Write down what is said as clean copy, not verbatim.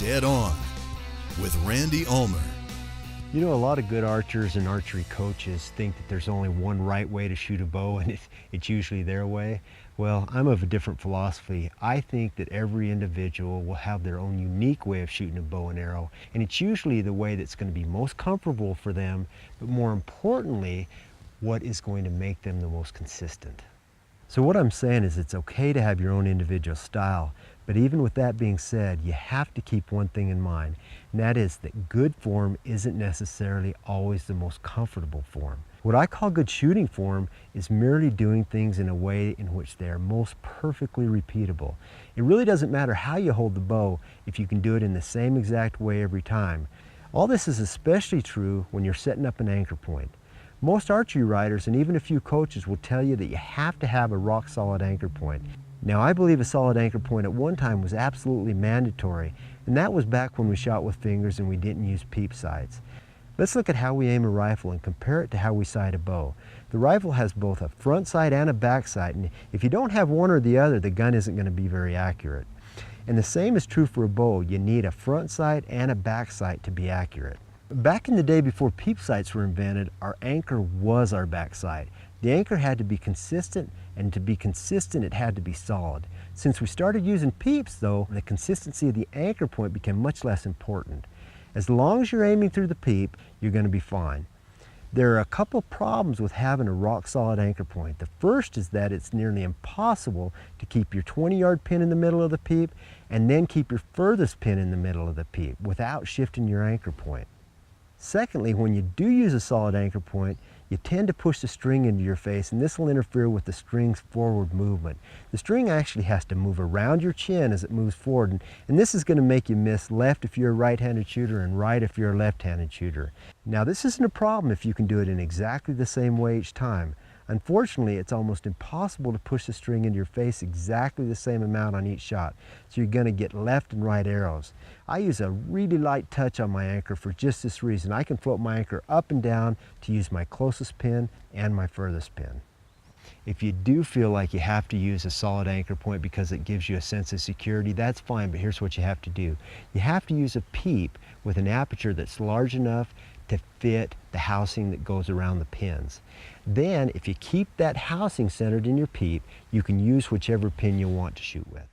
Dead On with Randy Ulmer. You know, a lot of good archers and archery coaches think that there's only one right way to shoot a bow, and it's usually their way. Well, I'm of a different philosophy. I think that every individual will have their own unique way of shooting a bow and arrow, and it's usually the way that's going to be most comfortable for them, but more importantly, what is going to make them the most consistent. So what I'm saying is it's okay to have your own individual style, but even with that being said, you have to keep one thing in mind, and that is that good form isn't necessarily always the most comfortable form. What I call good shooting form is merely doing things in a way in which they are most perfectly repeatable. It really doesn't matter how you hold the bow if you can do it in the same exact way every time. All this is especially true when you're setting up an anchor point. Most archery writers and even a few coaches will tell you that you have to have a rock-solid anchor point. Now, I believe a solid anchor point at one time was absolutely mandatory, and that was back when we shot with fingers and we didn't use peep sights. Let's look at how we aim a rifle and compare it to how we sight a bow. The rifle has both a front sight and a back sight, and if you don't have one or the other, the gun isn't going to be very accurate. And the same is true for a bow. You need a front sight and a back sight to be accurate. Back in the day before peep sights were invented, our anchor was our back sight. The anchor had to be consistent, and to be consistent it had to be solid. Since we started using peeps though, the consistency of the anchor point became much less important. As long as you're aiming through the peep, you're going to be fine. There are a couple problems with having a rock-solid anchor point. The first is that it's nearly impossible to keep your 20-yard pin in the middle of the peep and then keep your furthest pin in the middle of the peep without shifting your anchor point. Secondly, when you do use a solid anchor point, you tend to push the string into your face, and this will interfere with the string's forward movement. The string actually has to move around your chin as it moves forward, and this is going to make you miss left if you're a right-handed shooter and right if you're a left-handed shooter. Now, this isn't a problem if you can do it in exactly the same way each time. Unfortunately, it's almost impossible to push the string into your face exactly the same amount on each shot, so you're going to get left and right arrows. I use a really light touch on my anchor for just this reason. I can float my anchor up and down to use my closest pin and my furthest pin. If you do feel like you have to use a solid anchor point because it gives you a sense of security, that's fine, but here's what you have to do. You have to use a peep with an aperture that's large enough to fit the housing that goes around the pins. Then, if you keep that housing centered in your peep, you can use whichever pin you want to shoot with.